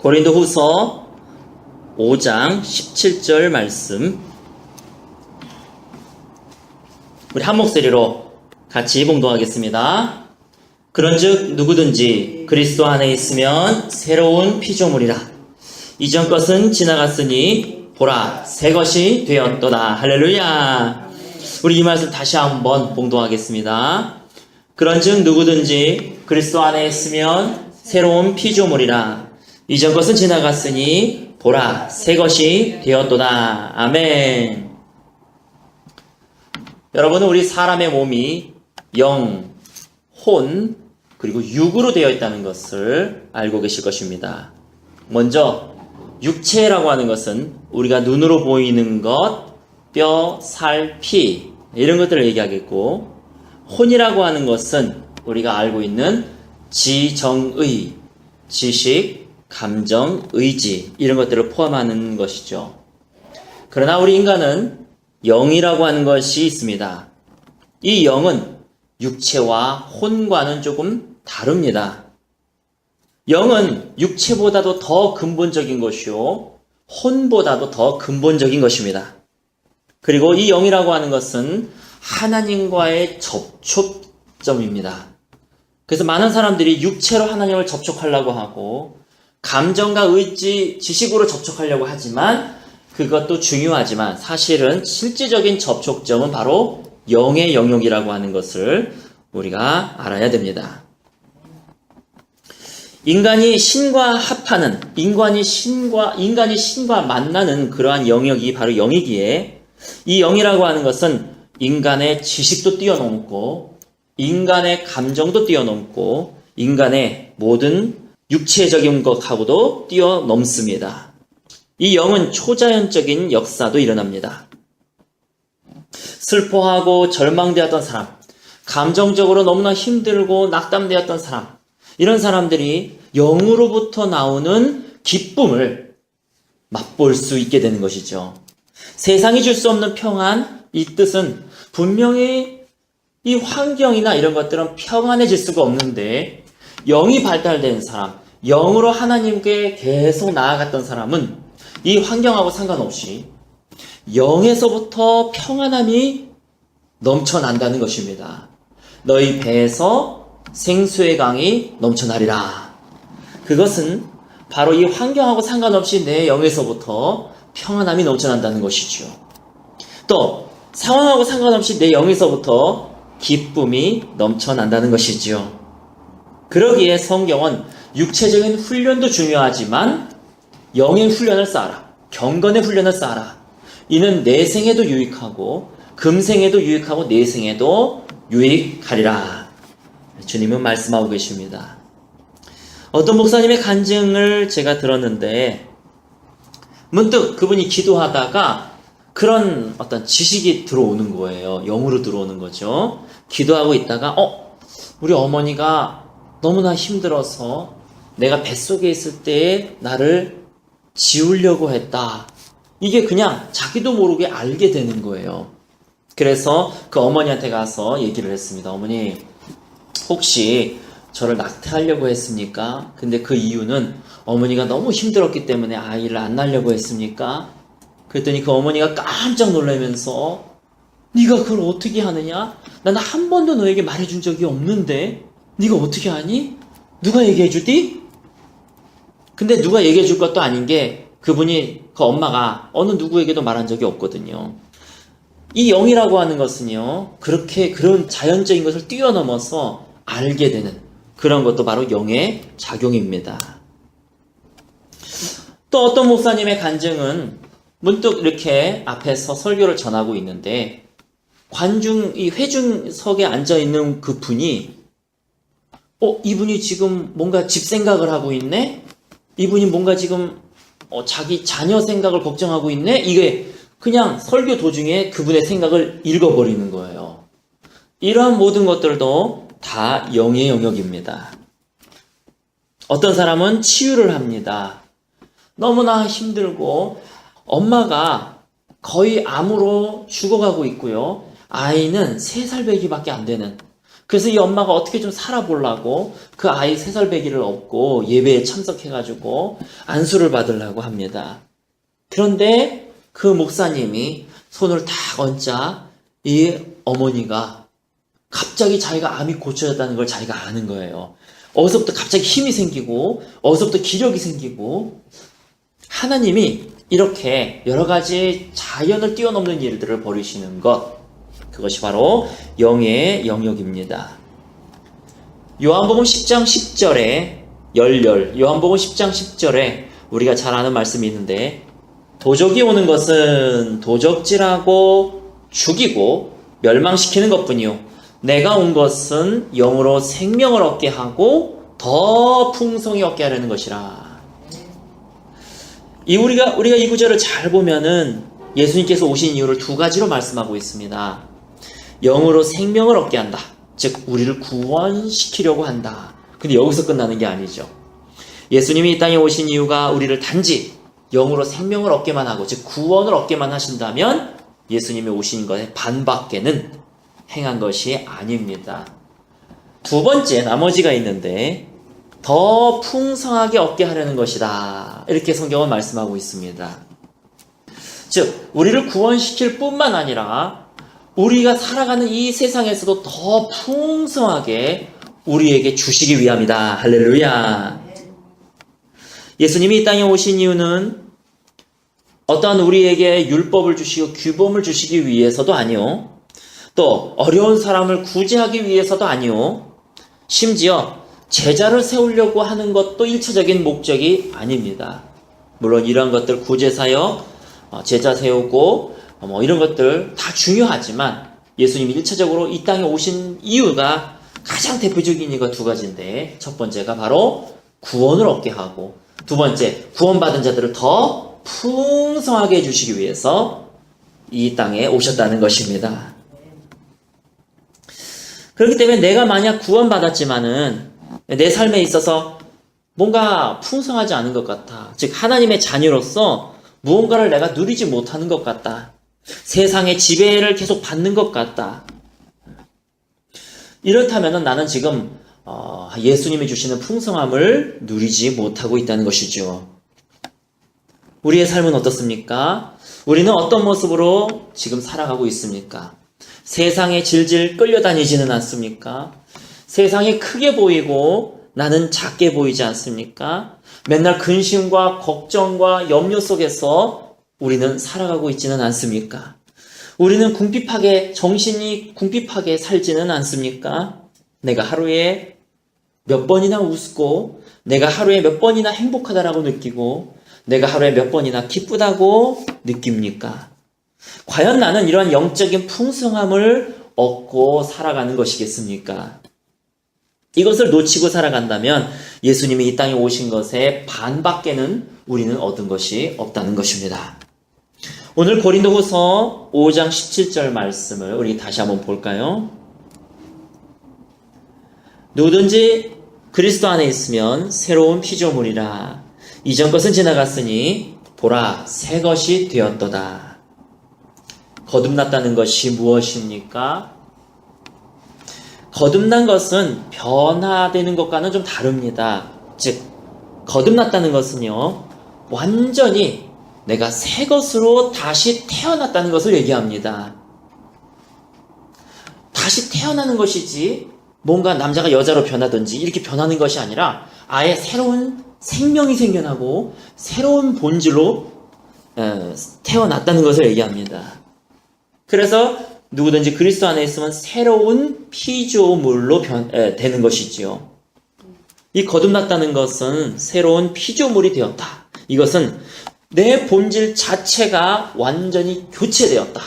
고린도후서 5장 17절 말씀, 우리 한 목소리로 같이 봉독하겠습니다. 그런즉 누구든지 그리스도 안에 있으면 새로운 피조물이라. 이전 것은 지나갔으니 보라 새 것이 되었도다. 할렐루야. 우리 이 말씀 다시 한번 봉독하겠습니다. 그런즉 누구든지 그리스도 안에 있으면 새로운 피조물이라. 이전 것은 지나갔으니 보라 새 것이 되었도다. 아멘. 여러분은 우리 사람의 몸이 영, 혼, 그리고 육으로 되어 있다는 것을 알고 계실 것입니다. 먼저 육체라고 하는 것은 우리가 눈으로 보이는 것, 뼈, 살, 피 이런 것들을 얘기하겠고, 혼이라고 하는 것은 우리가 알고 있는 지정의, 지식, 감정, 의지 이런 것들을 포함하는 것이죠. 그러나 우리 인간은 영이라고 하는 것이 있습니다. 이 영은 육체와 혼과는 조금 다릅니다. 영은 육체보다도 더 근본적인 것이요, 혼보다도 더 근본적인 것입니다. 그리고 이 영이라고 하는 것은 하나님과의 접촉점입니다. 그래서 많은 사람들이 육체로 하나님을 접촉하려고 하고 감정과 의지, 지식으로 접촉하려고 하지만 그것도 중요하지만 사실은 실질적인 접촉점은 바로 영의 영역이라고 하는 것을 우리가 알아야 됩니다. 인간이 신과 합하는, 인간이 신과 만나는 그러한 영역이 바로 영이기에, 이 영이라고 하는 것은 인간의 지식도 뛰어넘고 인간의 감정도 뛰어넘고 인간의 모든 육체적인 것하고도 뛰어넘습니다. 이 영은 초자연적인 역사도 일어납니다. 슬퍼하고 절망되었던 사람, 감정적으로 너무나 힘들고 낙담되었던 사람, 이런 사람들이 영으로부터 나오는 기쁨을 맛볼 수 있게 되는 것이죠. 세상이 줄 수 없는 평안, 이 뜻은 분명히 이 환경이나 이런 것들은 평안해질 수가 없는데, 영이 발달된 사람, 영으로 하나님께 계속 나아갔던 사람은 이 환경하고 상관없이 영에서부터 평안함이 넘쳐난다는 것입니다. 너희 배에서 생수의 강이 넘쳐나리라. 그것은 바로 이 환경하고 상관없이 내 영에서부터 평안함이 넘쳐난다는 것이죠. 또 상황하고 상관없이 내 영에서부터 기쁨이 넘쳐난다는 것이지요. 그러기에 성경은 육체적인 훈련도 중요하지만 영의 훈련을 쌓아라, 경건의 훈련을 쌓아라. 이는 내생에도 유익하고 금생에도 유익하고 내생에도 유익하리라. 주님은 말씀하고 계십니다. 어떤 목사님의 간증을 제가 들었는데, 문득 그분이 기도하다가 그런 어떤 지식이 들어오는 거예요. 영으로 들어오는 거죠. 기도하고 있다가 우리 어머니가 너무나 힘들어서 내가 뱃속에 있을 때에 나를 지우려고 했다. 이게 그냥 자기도 모르게 알게 되는 거예요. 그래서 그 어머니한테 가서 얘기를 했습니다. 어머니, 혹시 저를 낙태하려고 했습니까? 근데 그 이유는 어머니가 너무 힘들었기 때문에 아이를 안 낳으려고 했습니까? 그랬더니 그 어머니가 깜짝 놀라면서, 네가 그걸 어떻게 하느냐? 나는 한 번도 너에게 말해준 적이 없는데 네가 어떻게 하니? 누가 얘기해주디? 근데 누가 얘기해줄 것도 아닌 게, 그분이, 그 엄마가 어느 누구에게도 말한 적이 없거든요. 이 영이라고 하는 것은요, 그렇게 그런 자연적인 것을 뛰어넘어서 알게 되는 그런 것도 바로 영의 작용입니다. 또 어떤 목사님의 간증은, 문득 이렇게 앞에서 설교를 전하고 있는데 이 회중석에 앉아있는 그 분이 이분이 지금 뭔가 집 생각을 하고 있네? 이분이 뭔가 지금 자기 자녀 생각을 걱정하고 있네? 이게 그냥 설교 도중에 그분의 생각을 읽어버리는 거예요. 이러한 모든 것들도 다 영의 영역입니다. 어떤 사람은 치유를 합니다. 너무나 힘들고 엄마가 거의 암으로 죽어가고 있고요. 아이는 3살 배기밖에 안 되는, 그래서 이 엄마가 어떻게 좀 살아보려고 그 아이 새설배기를 업고 예배에 참석해가지고 안수를 받으려고 합니다. 그런데 그 목사님이 손을 탁 얹자 이 어머니가 갑자기 자기가 암이 고쳐졌다는 걸 자기가 아는 거예요. 어디서부터 갑자기 힘이 생기고 어디서부터 기력이 생기고 하나님이 이렇게 여러 가지 자연을 뛰어넘는 일들을 벌이시는 것, 그것이 바로 영의 영역입니다. 요한복음 10장 10절에 요한복음 10장 10절에 우리가 잘 아는 말씀이 있는데 도적이 오는 것은 도적질하고 죽이고 멸망시키는 것뿐이요 내가 온 것은 영으로 생명을 얻게 하고 더 풍성히 얻게 하려는 것이라. 우리가 이 구절을 잘 보면은 예수님께서 오신 이유를 두 가지로 말씀하고 있습니다. 영으로 생명을 얻게 한다. 즉 우리를 구원시키려고 한다. 근데 여기서 끝나는 게 아니죠. 예수님이 이 땅에 오신 이유가 우리를 단지 영으로 생명을 얻게만 하고 즉 구원을 얻게만 하신다면 예수님이 오신 것의 반밖에는 행한 것이 아닙니다. 두 번째 나머지가 있는데 더 풍성하게 얻게 하려는 것이다. 이렇게 성경은 말씀하고 있습니다. 즉 우리를 구원시킬 뿐만 아니라 우리가 살아가는 이 세상에서도 더 풍성하게 우리에게 주시기 위함이다. 할렐루야. 예수님이 이 땅에 오신 이유는 어떠한 우리에게 율법을 주시고 규범을 주시기 위해서도 아니요. 또 어려운 사람을 구제하기 위해서도 아니요. 심지어 제자를 세우려고 하는 것도 일차적인 목적이 아닙니다. 물론 이런 것들 구제사역, 제자 세우고 이런 것들 다 중요하지만 예수님이 일차적으로 이 땅에 오신 이유가 가장 대표적인 이유가 두 가지인데 첫 번째가 바로 구원을 얻게 하고 두 번째 구원받은 자들을 더 풍성하게 해주시기 위해서 이 땅에 오셨다는 것입니다. 그렇기 때문에 내가 만약 구원받았지만은 내 삶에 있어서 뭔가 풍성하지 않은 것 같아. 즉 하나님의 자녀로서 무언가를 내가 누리지 못하는 것 같다. 세상의 지배를 계속 받는 것 같다. 이렇다면 나는 지금 예수님이 주시는 풍성함을 누리지 못하고 있다는 것이죠. 우리의 삶은 어떻습니까? 우리는 어떤 모습으로 지금 살아가고 있습니까? 세상에 질질 끌려다니지는 않습니까? 세상이 크게 보이고 나는 작게 보이지 않습니까? 맨날 근심과 걱정과 염려 속에서 우리는 살아가고 있지는 않습니까? 우리는 정신이 궁핍하게 살지는 않습니까? 내가 하루에 몇 번이나 웃고 내가 하루에 몇 번이나 행복하다라고 느끼고 내가 하루에 몇 번이나 기쁘다고 느낍니까? 과연 나는 이러한 영적인 풍성함을 얻고 살아가는 것이겠습니까? 이것을 놓치고 살아간다면 예수님이 이 땅에 오신 것의 반밖에는 우리는 얻은 것이 없다는 것입니다. 오늘 고린도후서 5장 17절 말씀을 우리 다시 한번 볼까요? 누구든지 그리스도 안에 있으면 새로운 피조물이라. 이전 것은 지나갔으니 보라 새 것이 되었도다. 거듭났다는 것이 무엇입니까? 거듭난 것은 변화되는 것과는 좀 다릅니다. 즉 거듭났다는 것은요 완전히 내가 새 것으로 다시 태어났다는 것을 얘기합니다. 다시 태어나는 것이지 뭔가 남자가 여자로 변하든지 이렇게 변하는 것이 아니라 아예 새로운 생명이 생겨나고 새로운 본질로 태어났다는 것을 얘기합니다. 그래서 누구든지 그리스도 안에 있으면 새로운 피조물로 되는 것이지요. 이 거듭났다는 것은 새로운 피조물이 되었다. 이것은 내 본질 자체가 완전히 교체되었다.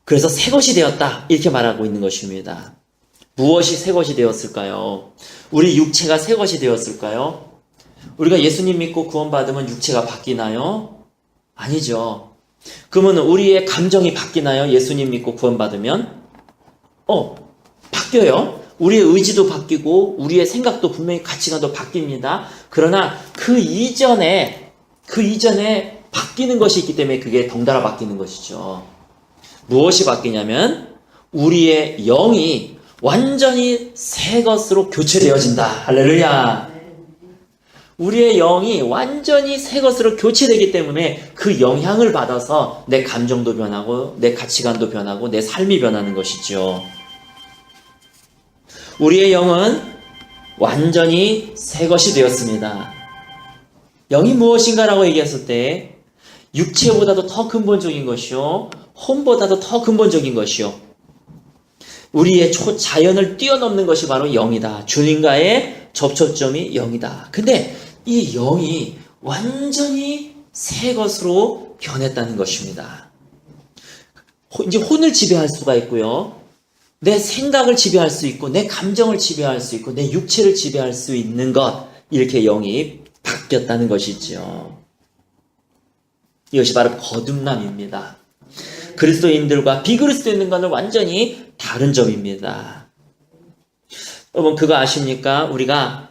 그래서 새 것이 되었다. 이렇게 말하고 있는 것입니다. 무엇이 새 것이 되었을까요? 우리 육체가 새 것이 되었을까요? 우리가 예수님 믿고 구원받으면 육체가 바뀌나요? 아니죠. 그러면 우리의 감정이 바뀌나요? 예수님 믿고 구원받으면? 바뀌어요. 우리의 의지도 바뀌고 우리의 생각도 분명히 가치관도 바뀝니다. 그러나 그 이전에 바뀌는 것이 있기 때문에 그게 덩달아 바뀌는 것이죠. 무엇이 바뀌냐면 우리의 영이 완전히 새 것으로 교체되어진다. 할렐루야. 우리의 영이 완전히 새 것으로 교체되기 때문에 그 영향을 받아서 내 감정도 변하고 내 가치관도 변하고 내 삶이 변하는 것이죠. 우리의 영은 완전히 새 것이 되었습니다. 영이 무엇인가라고 얘기했을 때 육체보다도 더 근본적인 것이요, 혼보다도 더 근본적인 것이요, 우리의 초자연을 뛰어넘는 것이 바로 영이다. 주님과의 접촉점이 영이다. 근데 이 영이 완전히 새 것으로 변했다는 것입니다. 이제 혼을 지배할 수가 있고요, 내 생각을 지배할 수 있고, 내 감정을 지배할 수 있고, 내 육체를 지배할 수 있는 것, 이렇게 영이 바뀌었다는 것이지요. 이것이 바로 거듭남입니다. 그리스도인들과 비그리스도인과는 완전히 다른 점입니다. 여러분, 그거 아십니까? 우리가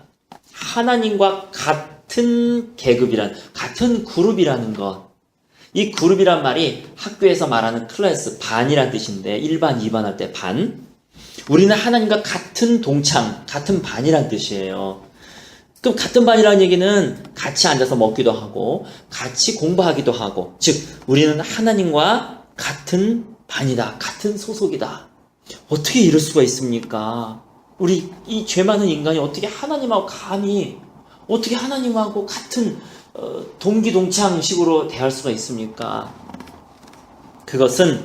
하나님과 같은 계급이란, 같은 그룹이라는 것. 이 그룹이란 말이 학교에서 말하는 클래스, 반이란 뜻인데 1반, 2반 할 때 반. 우리는 하나님과 같은 동창, 같은 반이란 뜻이에요. 그럼 같은 반이라는 얘기는 같이 앉아서 먹기도 하고 같이 공부하기도 하고, 즉 우리는 하나님과 같은 반이다, 같은 소속이다. 어떻게 이럴 수가 있습니까? 우리 이 죄 많은 인간이 어떻게 하나님하고 감히, 어떻게 하나님하고 같은 동기동창식으로 대할 수가 있습니까? 그것은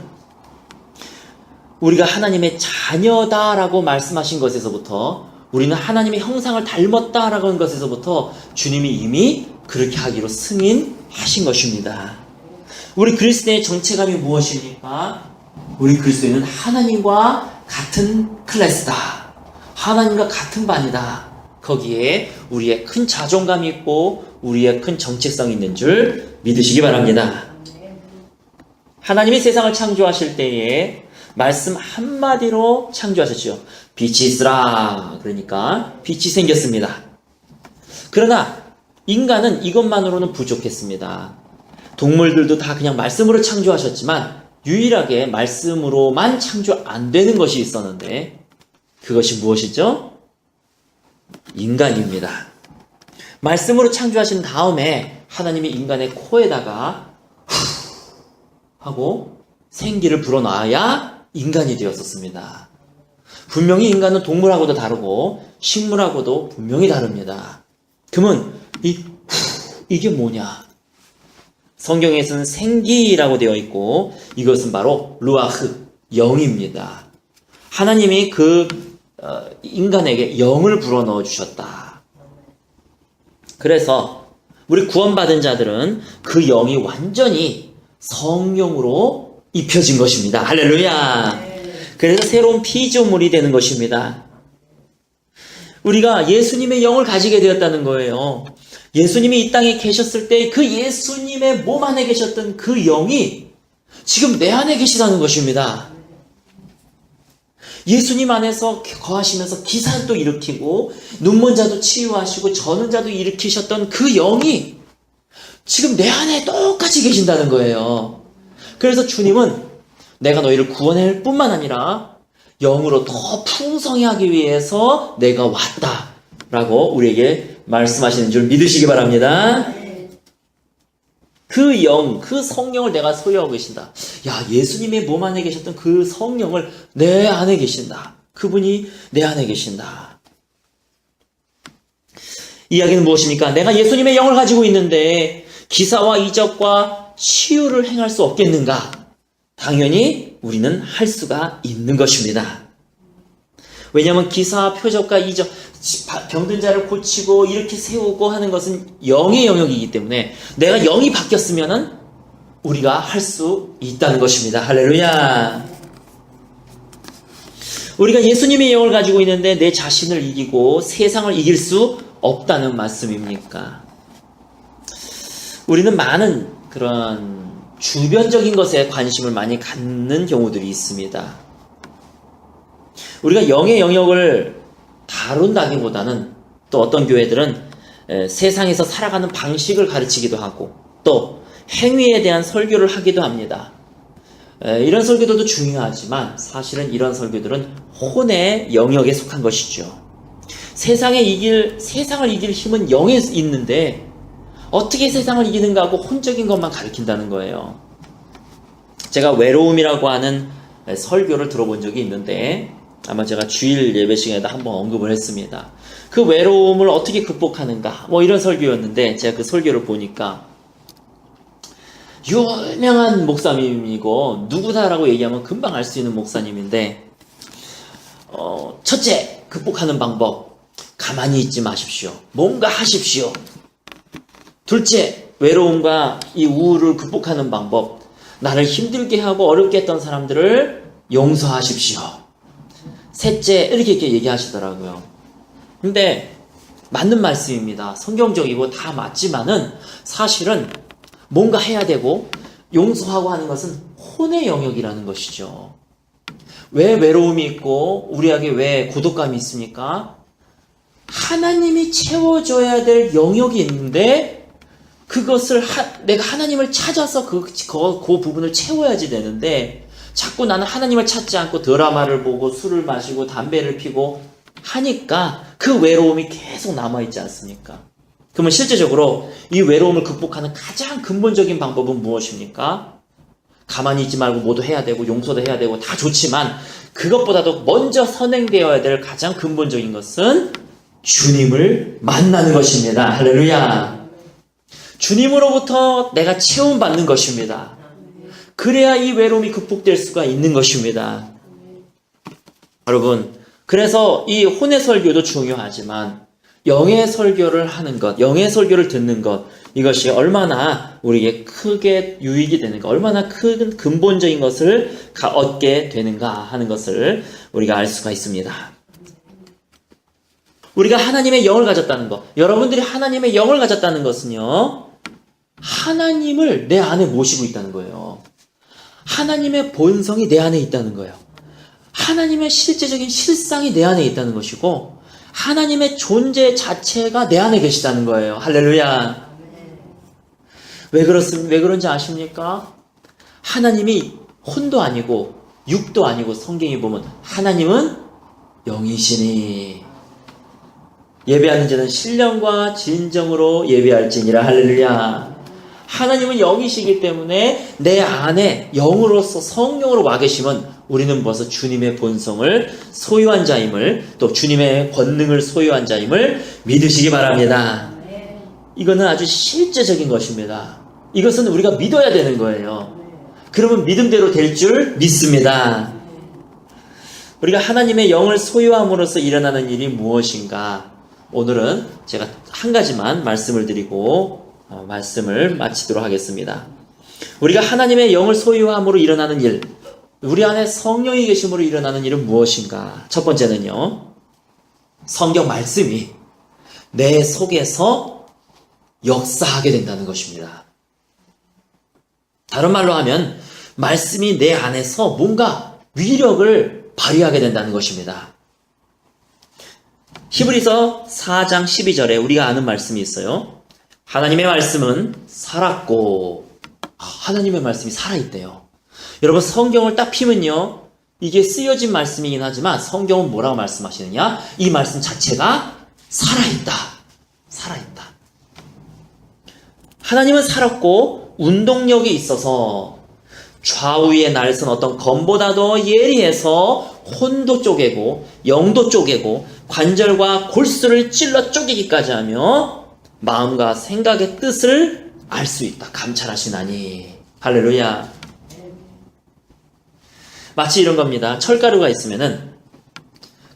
우리가 하나님의 자녀다라고 말씀하신 것에서부터, 우리는 하나님의 형상을 닮았다라고 하는 것에서부터 주님이 이미 그렇게 하기로 승인하신 것입니다. 우리 그리스도인의 정체감이 무엇입니까? 우리 그리스도인은 하나님과 같은 클래스다, 하나님과 같은 반이다. 거기에 우리의 큰 자존감이 있고 우리의 큰 정체성이 있는 줄 믿으시기 바랍니다. 하나님이 세상을 창조하실 때에 말씀 한마디로 창조하셨죠. 빛이 있으라. 그러니까 빛이 생겼습니다. 그러나 인간은 이것만으로는 부족했습니다. 동물들도 다 그냥 말씀으로 창조하셨지만 유일하게 말씀으로만 창조 안 되는 것이 있었는데, 그것이 무엇이죠? 인간입니다. 말씀으로 창조하신 다음에 하나님이 인간의 코에다가 하고 생기를 불어넣어야 인간이 되었었습니다. 분명히 인간은 동물하고도 다르고 식물하고도 분명히 다릅니다. 그러면 이게 뭐냐? 성경에서는 생기라고 되어 있고 이것은 바로 루아흐, 영입니다. 하나님이 그 인간에게 영을 불어넣어 주셨다. 그래서 우리 구원받은 자들은 그 영이 완전히 성령으로 입혀진 것입니다. 할렐루야. 그래서 새로운 피조물이 되는 것입니다. 우리가 예수님의 영을 가지게 되었다는 거예요. 예수님이 이 땅에 계셨을 때 그 예수님의 몸 안에 계셨던 그 영이 지금 내 안에 계시다는 것입니다. 예수님 안에서 거하시면서 기사도 일으키고 눈먼 자도 치유하시고 저는 자도 일으키셨던 그 영이 지금 내 안에 똑같이 계신다는 거예요. 그래서 주님은 내가 너희를 구원할 뿐만 아니라 영으로 더 풍성히 하기 위해서 내가 왔다라고 우리에게 말씀하시는 줄 믿으시기 바랍니다. 그 영, 그 성령을 내가 소유하고 계신다. 야, 예수님의 몸 안에 계셨던 그 성령을 내 안에 계신다. 그분이 내 안에 계신다. 이야기는 무엇입니까? 내가 예수님의 영을 가지고 있는데 기사와 이적과 치유를 행할 수 없겠는가? 당연히 우리는 할 수가 있는 것입니다. 왜냐하면 기사, 표적과 이적, 병든 자를 고치고 이렇게 세우고 하는 것은 영의 영역이기 때문에 내가 영이 바뀌었으면은 우리가 할 수 있다는 것입니다. 할렐루야. 우리가 예수님의 영을 가지고 있는데 내 자신을 이기고 세상을 이길 수 없다는 말씀입니까? 우리는 많은 그런 주변적인 것에 관심을 많이 갖는 경우들이 있습니다. 우리가 영의 영역을 다룬다기보다는 또 어떤 교회들은 세상에서 살아가는 방식을 가르치기도 하고 또 행위에 대한 설교를 하기도 합니다. 이런 설교들도 중요하지만 사실은 이런 설교들은 혼의 영역에 속한 것이죠. 세상을 이길 힘은 영에 있는데 어떻게 세상을 이기는가 하고 혼적인 것만 가리킨다는 거예요. 제가 외로움이라고 하는 설교를 들어본 적이 있는데 아마 제가 주일 예배 시간에도 한번 언급을 했습니다. 그 외로움을 어떻게 극복하는가 이런 설교였는데 제가 그 설교를 보니까 유명한 목사님이고 누구다라고 얘기하면 금방 알 수 있는 목사님인데 첫째 극복하는 방법 가만히 있지 마십시오. 뭔가 하십시오. 둘째 외로움과 이 우울을 극복하는 방법 나를 힘들게 하고 어렵게 했던 사람들을 용서하십시오. 셋째 이렇게 얘기하시더라고요. 근데 맞는 말씀입니다. 성경적이고 다 맞지만은 사실은 뭔가 해야 되고 용서하고 하는 것은 혼의 영역이라는 것이죠. 왜 외로움이 있고 우리에게 왜 고독감이 있습니까? 하나님이 채워줘야 될 영역이 있는데 그것을 내가 하나님을 찾아서 그 부분을 채워야지 되는데 자꾸 나는 하나님을 찾지 않고 드라마를 보고 술을 마시고 담배를 피고 하니까 그 외로움이 계속 남아있지 않습니까? 그러면 실제적으로 이 외로움을 극복하는 가장 근본적인 방법은 무엇입니까? 가만히 있지 말고 뭐도 해야 되고 용서도 해야 되고 다 좋지만 그것보다도 먼저 선행되어야 될 가장 근본적인 것은 주님을 만나는 것입니다. 할렐루야. 주님으로부터 내가 체험받는 것입니다. 그래야 이 외로움이 극복될 수가 있는 것입니다. 여러분, 그래서 이 혼의 설교도 중요하지만 영의 설교를 하는 것, 영의 설교를 듣는 것, 이것이 얼마나 우리에게 크게 유익이 되는가, 얼마나 큰 근본적인 것을 얻게 되는가 하는 것을 우리가 알 수가 있습니다. 우리가 하나님의 영을 가졌다는 것, 여러분들이 하나님의 영을 가졌다는 것은요, 하나님을 내 안에 모시고 있다는 거예요. 하나님의 본성이 내 안에 있다는 거예요. 하나님의 실제적인 실상이 내 안에 있다는 것이고 하나님의 존재 자체가 내 안에 계시다는 거예요. 할렐루야. 왜 그런지 아십니까? 하나님이 혼도 아니고 육도 아니고 성경에 보면 하나님은 영이시니 예배하는 자는 신령과 진정으로 예배할지니라. 할렐루야. 하나님은 영이시기 때문에 내 안에 영으로서 성령으로 와 계시면 우리는 벌써 주님의 본성을 소유한 자임을 또 주님의 권능을 소유한 자임을 믿으시기 바랍니다. 이거는 아주 실제적인 것입니다. 이것은 우리가 믿어야 되는 거예요. 그러면 믿음대로 될 줄 믿습니다. 우리가 하나님의 영을 소유함으로써 일어나는 일이 무엇인가? 오늘은 제가 한 가지만 말씀을 드리고 말씀을 마치도록 하겠습니다. 우리가 하나님의 영을 소유함으로 일어나는 일, 우리 안에 성령이 계심으로 일어나는 일은 무엇인가? 첫 번째는요, 성경 말씀이 내 속에서 역사하게 된다는 것입니다. 다른 말로 하면 말씀이 내 안에서 뭔가 위력을 발휘하게 된다는 것입니다. 히브리서 4장 12절에 우리가 아는 말씀이 있어요. 하나님의 말씀은 살았고, 하나님의 말씀이 살아있대요. 여러분, 성경을 딱 피면요, 이게 쓰여진 말씀이긴 하지만 성경은 뭐라고 말씀하시느냐? 이 말씀 자체가 살아있다. 살아있다. 하나님은 살았고 운동력이 있어서 좌우에 날선 어떤 검보다도 예리해서 혼도 쪼개고 영도 쪼개고 관절과 골수를 찔러 쪼개기까지 하며 마음과 생각의 뜻을 알 수 있다. 감찰하시나니. 할렐루야. 마치 이런 겁니다. 철가루가 있으면은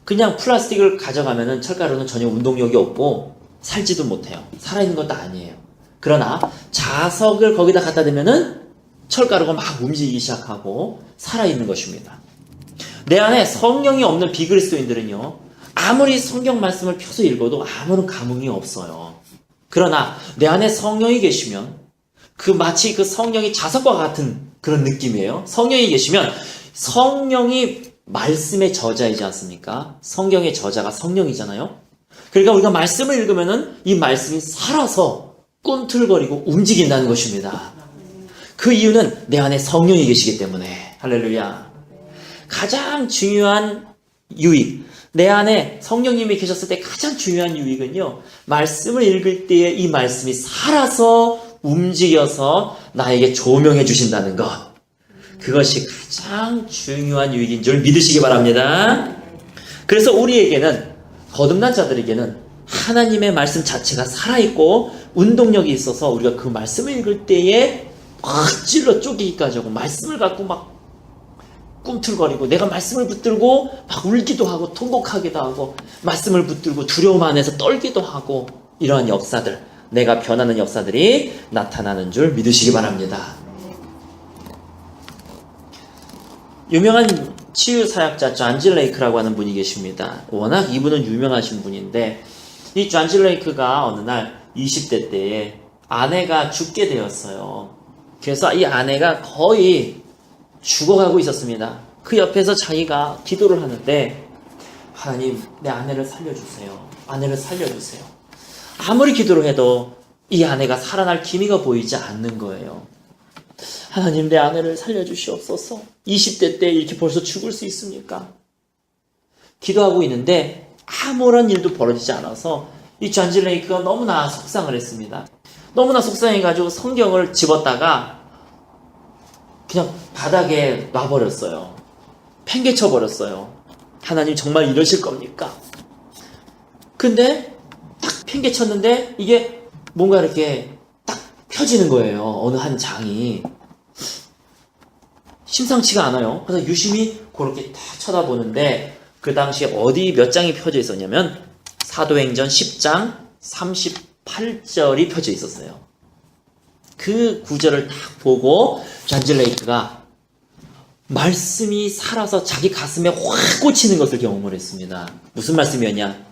그냥 플라스틱을 가져가면은 철가루는 전혀 운동력이 없고 살지도 못해요. 살아있는 것도 아니에요. 그러나 자석을 거기다 갖다 대면은 철가루가 막 움직이기 시작하고 살아있는 것입니다. 내 안에 성령이 없는 비그리스도인들은요, 아무리 성경 말씀을 펴서 읽어도 아무런 감흥이 없어요. 그러나 내 안에 성령이 계시면 마치 그 성령이 자석과 같은 그런 느낌이에요. 성령이 계시면 성령이 말씀의 저자이지 않습니까? 성경의 저자가 성령이잖아요. 그러니까 우리가 말씀을 읽으면은 이 말씀이 살아서 꿈틀거리고 움직인다는 것입니다. 그 이유는 내 안에 성령이 계시기 때문에. 할렐루야. 가장 중요한 유익, 내 안에 성령님이 계셨을 때 가장 중요한 유익은요, 말씀을 읽을 때에 이 말씀이 살아서 움직여서 나에게 조명해 주신다는 것. 그것이 가장 중요한 유익인 줄 믿으시기 바랍니다. 그래서 우리에게는, 거듭난 자들에게는 하나님의 말씀 자체가 살아있고 운동력이 있어서 우리가 그 말씀을 읽을 때에 막 찔러 쪼개기까지 하고 말씀을 갖고 막 꿈틀거리고 내가 말씀을 붙들고 막 울기도 하고 통곡하기도 하고 말씀을 붙들고 두려움 안에서 떨기도 하고 이러한 역사들, 내가 변하는 역사들이 나타나는 줄 믿으시기 바랍니다. 유명한 치유사역자 존 레이크라고 하는 분이 계십니다. 워낙 이분은 유명하신 분인데 이 존 레이크가 어느 날 20대 때에 아내가 죽게 되었어요. 그래서 이 아내가 거의 죽어가고 있었습니다. 그 옆에서 자기가 기도를 하는데 하나님, 내 아내를 살려주세요. 아내를 살려주세요. 아무리 기도를 해도 이 아내가 살아날 기미가 보이지 않는 거예요. 하나님, 내 아내를 살려주시옵소서. 20대 때 이렇게 벌써 죽을 수 있습니까? 기도하고 있는데 아무런 일도 벌어지지 않아서 이 존 레이크가 너무나 속상을 했습니다. 너무나 속상해가지고 성경을 집었다가 그냥 바닥에 놔버렸어요. 팽개쳐버렸어요. 하나님, 정말 이러실 겁니까? 근데 딱 팽개쳤는데 이게 뭔가 이렇게 딱 펴지는 거예요. 어느 한 장이. 심상치가 않아요. 그래서 유심히 그렇게 딱 쳐다보는데 그 당시에 어디 몇 장이 펴져 있었냐면 사도행전 10장 38절이 펴져 있었어요. 그 구절을 딱 보고 존 레이크가 말씀이 살아서 자기 가슴에 확 꽂히는 것을 경험을 했습니다. 무슨 말씀이었냐?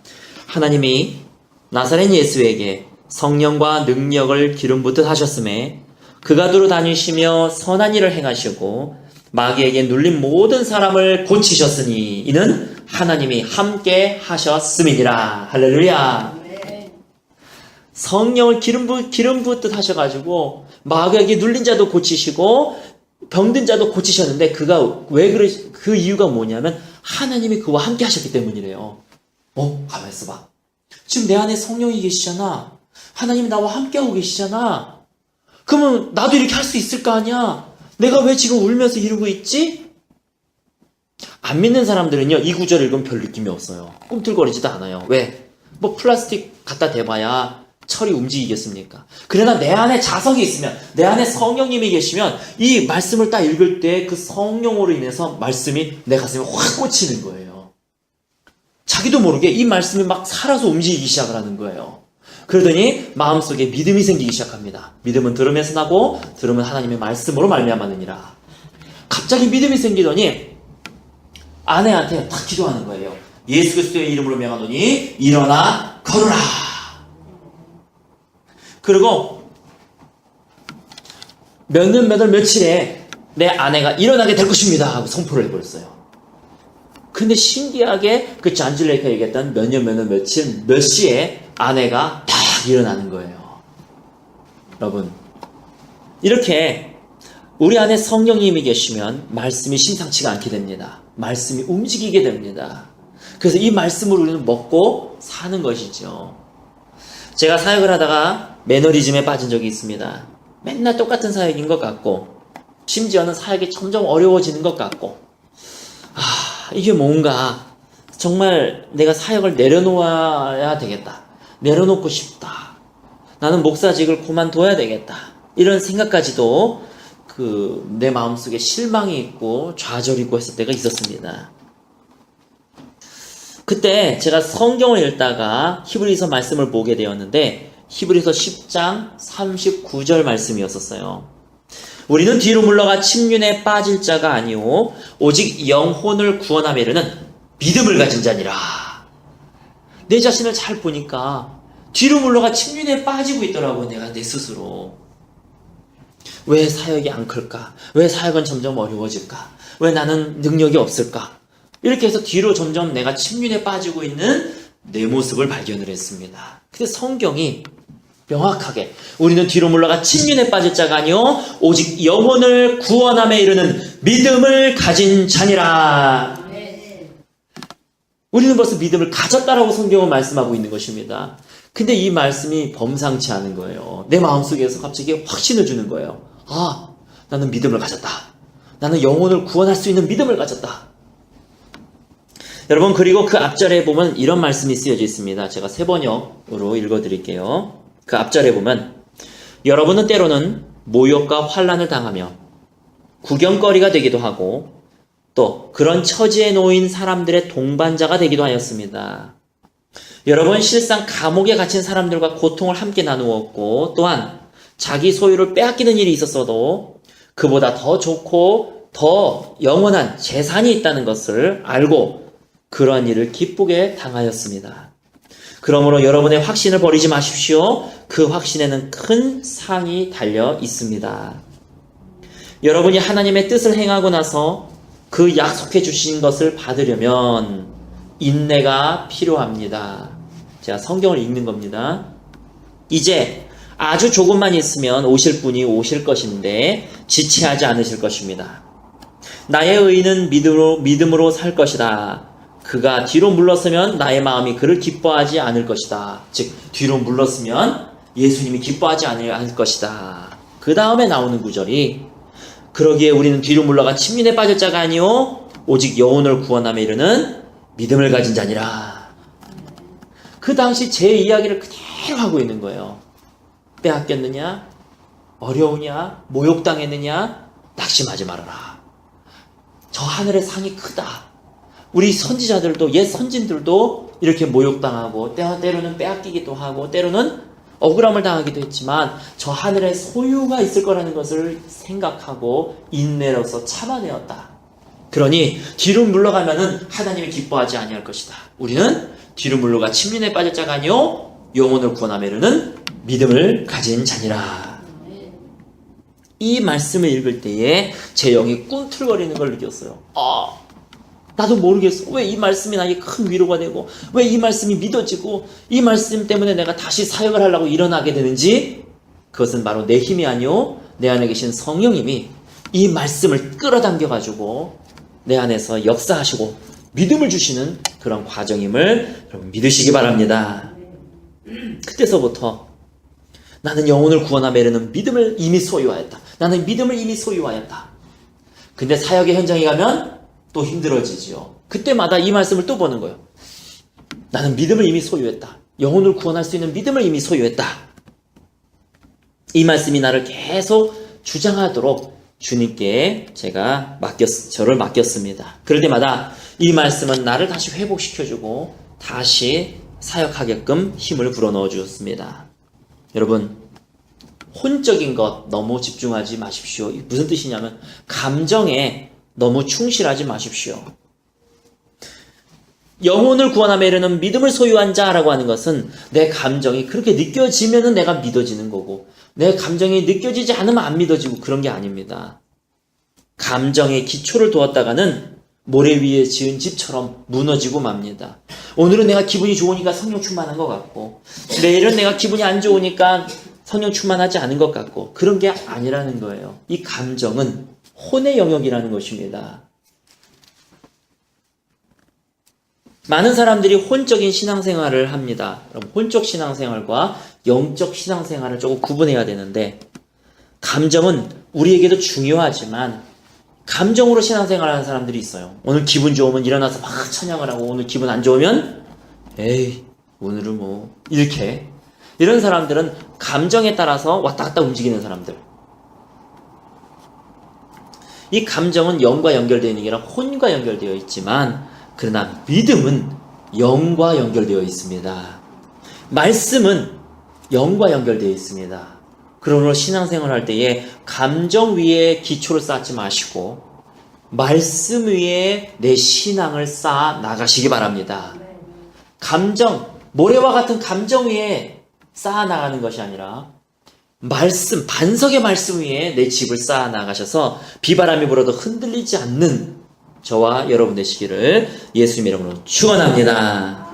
하나님이 나사렛 예수에게 성령과 능력을 기름 붓듯 하셨음에 그가 두루 다니시며 선한 일을 행하시고 마귀에게 눌린 모든 사람을 고치셨으니 이는 하나님이 함께 하셨음이니라. 할렐루야. 성령을 기름 붓듯 하셔가지고 마귀에게 눌린 자도 고치시고 병든 자도 고치셨는데 그가 그 이유가 뭐냐면 하나님이 그와 함께 하셨기 때문이래요. 가만히 있어봐. 지금 내 안에 성령이 계시잖아. 하나님이 나와 함께하고 계시잖아. 그러면 나도 이렇게 할 수 있을 거 아니야. 내가 왜 지금 울면서 이러고 있지? 안 믿는 사람들은요, 이 구절 읽으면 별 느낌이 없어요. 꿈틀거리지도 않아요. 왜? 플라스틱 갖다 대봐야 철이 움직이겠습니까? 그러나 내 안에 자성이 있으면, 내 안에 성령님이 계시면 이 말씀을 딱 읽을 때 그 성령으로 인해서 말씀이 내 가슴에 확 꽂히는 거예요. 자기도 모르게 이 말씀이 막 살아서 움직이기 시작을 하는 거예요. 그러더니 마음속에 믿음이 생기기 시작합니다. 믿음은 들음에서 나고 들음은 하나님의 말씀으로 말미암았느니라. 갑자기 믿음이 생기더니 아내한테 딱 기도하는 거예요. 예수 그리스도의 이름으로 명하노니 일어나 걸으라. 그리고 몇 년 몇 월 며칠에 내 아내가 일어나게 될 것입니다 하고 선포를 해버렸어요. 근데 신기하게 그 존 레이크가 얘기했던 몇 년 몇 월 며칠 몇 시에 아내가 딱 일어나는 거예요. 여러분, 이렇게 우리 안에 성령님이 계시면 말씀이 심상치가 않게 됩니다. 말씀이 움직이게 됩니다. 그래서 이 말씀을 우리는 먹고 사는 것이죠. 제가 사역을 하다가 매너리즘에 빠진 적이 있습니다. 맨날 똑같은 사역인 것 같고 심지어는 사역이 점점 어려워지는 것 같고 이게 뭔가 정말 내가 사역을 내려놓아야 되겠다. 내려놓고 싶다. 나는 목사직을 그만둬야 되겠다. 이런 생각까지도 내 마음속에 실망이 있고 좌절이 있고 했을 때가 있었습니다. 그때 제가 성경을 읽다가 히브리서 말씀을 보게 되었는데 히브리서 10장 39절 말씀이었었어요. 우리는 뒤로 물러가 침륜에 빠질 자가 아니오 오직 영혼을 구원함에 이르는 믿음을 가진 자니라. 내 자신을 잘 보니까 뒤로 물러가 침륜에 빠지고 있더라고요. 내가 내 스스로. 왜 사역이 안 클까? 왜 사역은 점점 어려워질까? 왜 나는 능력이 없을까? 이렇게 해서 뒤로 점점 내가 침륜에 빠지고 있는 내 모습을 발견을 했습니다. 근데 성경이 명확하게 우리는 뒤로 물러가 침륜에 빠질 자가 아니요 오직 영혼을 구원함에 이르는 믿음을 가진 자니라. 우리는 벌써 믿음을 가졌다라고 성경은 말씀하고 있는 것입니다. 근데 이 말씀이 범상치 않은 거예요. 내 마음속에서 갑자기 확신을 주는 거예요. 아, 나는 믿음을 가졌다. 나는 영혼을 구원할 수 있는 믿음을 가졌다. 여러분, 그리고 그 앞절에 보면 이런 말씀이 쓰여져 있습니다. 제가 세번역으로 읽어드릴게요. 그 앞절에 보면 여러분은 때로는 모욕과 환난을 당하며 구경거리가 되기도 하고 또 그런 처지에 놓인 사람들의 동반자가 되기도 하였습니다. 여러분, 실상 감옥에 갇힌 사람들과 고통을 함께 나누었고 또한 자기 소유를 빼앗기는 일이 있었어도 그보다 더 좋고 더 영원한 재산이 있다는 것을 알고 그러한 일을 기쁘게 당하였습니다. 그러므로 여러분의 확신을 버리지 마십시오. 그 확신에는 큰 상이 달려 있습니다. 여러분이 하나님의 뜻을 행하고 나서 그 약속해 주신 것을 받으려면 인내가 필요합니다. 제가 성경을 읽는 겁니다. 이제 아주 조금만 있으면 오실 분이 오실 것인데 지체하지 않으실 것입니다. 나의 의인은 믿음으로 살 것이다. 그가 뒤로 물러서면 나의 마음이 그를 기뻐하지 않을 것이다. 즉 뒤로 물러서면 예수님이 기뻐하지 않을 것이다. 그 다음에 나오는 구절이 그러기에 우리는 뒤로 물러가 침륜에 빠질 자가 아니요 오직 영혼을 구원함에 이르는 믿음을 가진 자니라. 그 당시 제 이야기를 그대로 하고 있는 거예요. 빼앗겼느냐? 어려우냐? 모욕당했느냐? 낙심하지 말아라. 저 하늘의 상이 크다. 우리 선지자들도 옛 선진들도 이렇게 모욕당하고 때로는 빼앗기기도 하고 때로는 억울함을 당하기도 했지만 저 하늘에 소유가 있을 거라는 것을 생각하고 인내로서 참아내었다. 그러니 뒤로 물러가면은 하나님이 기뻐하지 아니할 것이다. 우리는 뒤로 물러가 침륜에 빠질 자가 아니요 영혼을 구원하며 이르는 믿음을 가진 자니라. 이 말씀을 읽을 때에 제 영이 꿈틀거리는 걸 느꼈어요. 나도 모르겠어. 왜 이 말씀이 나에게 큰 위로가 되고 왜 이 말씀이 믿어지고 이 말씀 때문에 내가 다시 사역을 하려고 일어나게 되는지, 그것은 바로 내 힘이 아니오 내 안에 계신 성령님이 이 말씀을 끌어당겨가지고 내 안에서 역사하시고 믿음을 주시는 그런 과정임을 여러분 믿으시기 바랍니다. 그때서부터 나는 영혼을 구원하며 이르는 믿음을 이미 소유하였다. 나는 믿음을 이미 소유하였다. 근데 사역의 현장에 가면 또 힘들어지지요. 그때마다 이 말씀을 또 보는 거예요. 나는 믿음을 이미 소유했다. 영혼을 구원할 수 있는 믿음을 이미 소유했다. 이 말씀이 나를 계속 주장하도록 주님께 저를 맡겼습니다. 그럴 때마다 이 말씀은 나를 다시 회복시켜주고 다시 사역하게끔 힘을 불어넣어 주었습니다. 여러분, 혼적인 것 너무 집중하지 마십시오. 무슨 뜻이냐면 감정에 너무 충실하지 마십시오. 영혼을 구원하며 이르는 믿음을 소유한 자라고 하는 것은 내 감정이 그렇게 느껴지면은 내가 믿어지는 거고 내 감정이 느껴지지 않으면 안 믿어지고 그런 게 아닙니다. 감정의 기초를 두었다가는 모래 위에 지은 집처럼 무너지고 맙니다. 오늘은 내가 기분이 좋으니까 성령 충만한 것 같고 내일은 내가 기분이 안 좋으니까 성령 충만하지 않은 것 같고 그런 게 아니라는 거예요. 이 감정은 혼의 영역이라는 것입니다. 많은 사람들이 혼적인 신앙생활을 합니다. 혼적 신앙생활과 영적 신앙생활을 조금 구분해야 되는데 감정은 우리에게도 중요하지만 감정으로 신앙생활하는 사람들이 있어요. 오늘 기분 좋으면 일어나서 막 찬양을 하고 오늘 기분 안 좋으면 에이 오늘은 뭐 이렇게 이런 사람들은 감정에 따라서 왔다 갔다 움직이는 사람들. 이 감정은 영과 연결되어 있는 게 아니라 혼과 연결되어 있지만 그러나 믿음은 영과 연결되어 있습니다. 말씀은 영과 연결되어 있습니다. 그러므로 신앙생활 할 때에 감정 위에 기초를 쌓지 마시고 말씀 위에 내 신앙을 쌓아 나가시기 바랍니다. 감정, 모래와 같은 감정 위에 쌓아 나가는 것이 아니라 말씀, 반석의 말씀 위에 내 집을 쌓아 나가셔서 비바람이 불어도 흔들리지 않는 저와 여러분 되시기를 예수님의 이름으로 축원합니다.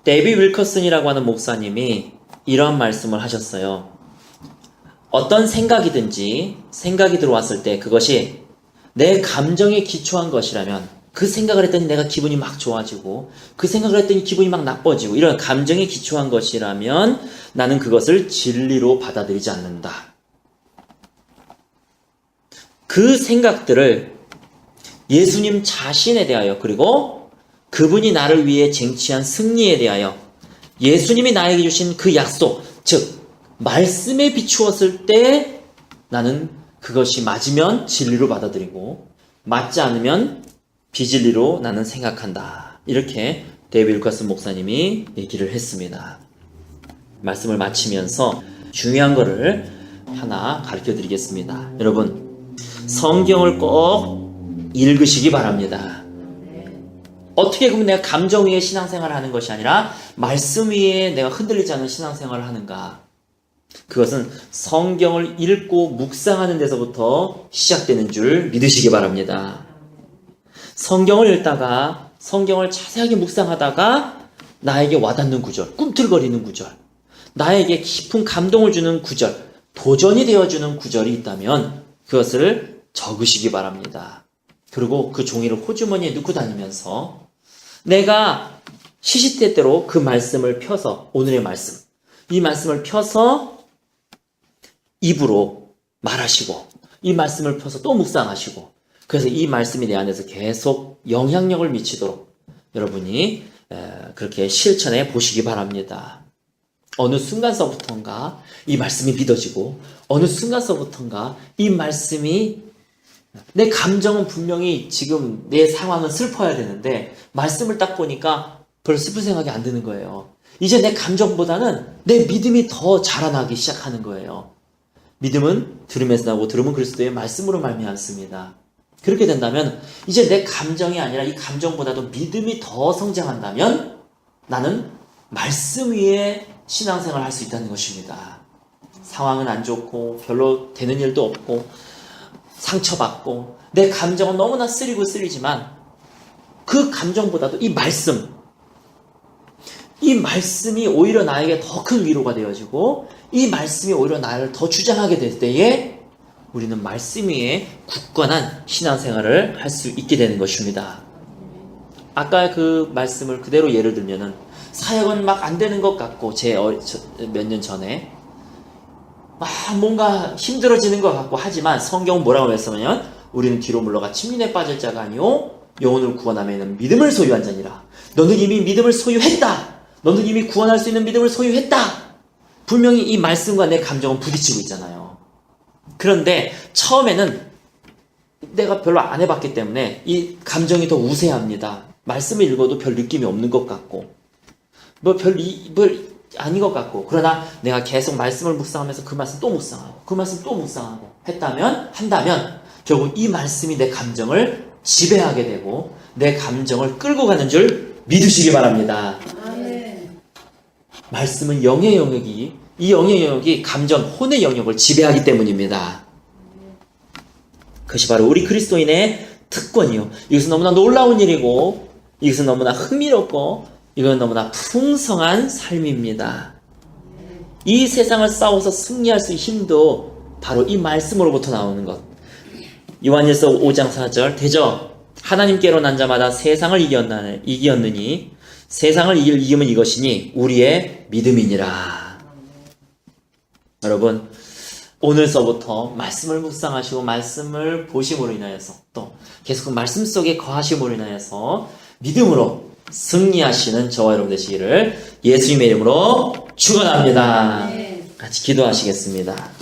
데이비 윌커슨이라고 하는 목사님이 이런 말씀을 하셨어요. 어떤 생각이 들어왔을 때 그것이 내 감정에 기초한 것이라면, 그 생각을 했더니 내가 기분이 막 좋아지고 그 생각을 했더니 기분이 막 나빠지고, 이런 감정에 기초한 것이라면 나는 그것을 진리로 받아들이지 않는다. 그 생각들을 예수님 자신에 대하여, 그리고 그분이 나를 위해 쟁취한 승리에 대하여, 예수님이 나에게 주신 그 약속, 즉 말씀에 비추었을 때 나는 그것이 맞으면 진리로 받아들이고 맞지 않으면 비진리로 나는 생각한다. 이렇게 데이비 윌커슨 목사님이 얘기를 했습니다. 말씀을 마치면서 중요한 거를 하나 가르쳐 드리겠습니다. 여러분, 성경을 꼭 읽으시기 바랍니다. 어떻게 그러면 내가 감정 위에 신앙생활을 하는 것이 아니라 말씀 위에 내가 흔들리지 않는 신앙생활을 하는가? 그것은 성경을 읽고 묵상하는 데서부터 시작되는 줄 믿으시기 바랍니다. 성경을 읽다가, 성경을 자세하게 묵상하다가 나에게 와닿는 구절, 꿈틀거리는 구절, 나에게 깊은 감동을 주는 구절, 도전이 되어주는 구절이 있다면 그것을 적으시기 바랍니다. 그리고 그 종이를 호주머니에 넣고 다니면서 내가 시시때때로 그 말씀을 펴서, 오늘의 말씀, 이 말씀을 펴서 입으로 말하시고, 이 말씀을 펴서 또 묵상하시고, 그래서 이 말씀이 내 안에서 계속 영향력을 미치도록 여러분이 그렇게 실천해 보시기 바랍니다. 어느 순간서부터인가 이 말씀이 믿어지고, 어느 순간서부터인가 이 말씀이, 내 감정은 분명히 지금 내 상황은 슬퍼야 되는데 말씀을 딱 보니까 별로 슬픈 생각이 안 드는 거예요. 이제 내 감정보다는 내 믿음이 더 자라나기 시작하는 거예요. 믿음은 들음에서 나고 들음은 그리스도의 말씀으로 말미암습니다. 그렇게 된다면 이제 내 감정이 아니라 이 감정보다도 믿음이 더 성장한다면 나는 말씀 위에 신앙생활을 할 수 있다는 것입니다. 상황은 안 좋고 별로 되는 일도 없고 상처받고 내 감정은 너무나 쓰리고 쓰리지만 그 감정보다도 이 말씀이 오히려 나에게 더 큰 위로가 되어지고, 이 말씀이 오히려 나를 더 주장하게 될 때에 우리는 말씀 위에 굳건한 신앙생활을 할 수 있게 되는 것입니다. 아까 그 말씀을 그대로 예를 들면은, 사역은 막 안 되는 것 같고, 몇 년 전에 뭔가 힘들어지는 것 같고 하지만 성경은 뭐라고 했으면, 우리는 뒤로 물러가 침륜에 빠질 자가 아니오 영혼을 구원하면 믿음을 소유한 자니라. 너는 이미 믿음을 소유했다. 너는 이미 구원할 수 있는 믿음을 소유했다. 분명히 이 말씀과 내 감정은 부딪히고 있잖아요. 그런데 처음에는 내가 별로 안 해봤기 때문에 이 감정이 더 우세합니다. 말씀을 읽어도 별 느낌이 없는 것 같고 별 아닌 것 같고, 그러나 내가 계속 말씀을 묵상하면서 그 말씀 또 묵상하고 그 말씀 또 묵상하고 한다면 결국 이 말씀이 내 감정을 지배하게 되고 내 감정을 끌고 가는 줄 믿으시기 바랍니다. 말씀은 영의 영역이, 이 영의 영역이 감정, 혼의 영역을 지배하기 때문입니다. 그것이 바로 우리 그리스도인의 특권이요. 이것은 너무나 놀라운 일이고, 이것은 너무나 흥미롭고, 이건 너무나 풍성한 삶입니다. 이 세상을 싸워서 승리할 수 있는 힘도 바로 이 말씀으로부터 나오는 것. 요한일서 5장 4절, 대저 하나님께로 난 자마다 세상을 이기었느니 세상을 이길 이김은 이것이니 우리의 믿음이니라. 여러분, 오늘서부터 말씀을 묵상하시고 말씀을 보심으로 인하여서, 또 계속 그 말씀 속에 거하심으로 인하여서 믿음으로 승리하시는 저와 여러분 되시기를 예수님의 이름으로 축원합니다. 같이 기도하시겠습니다.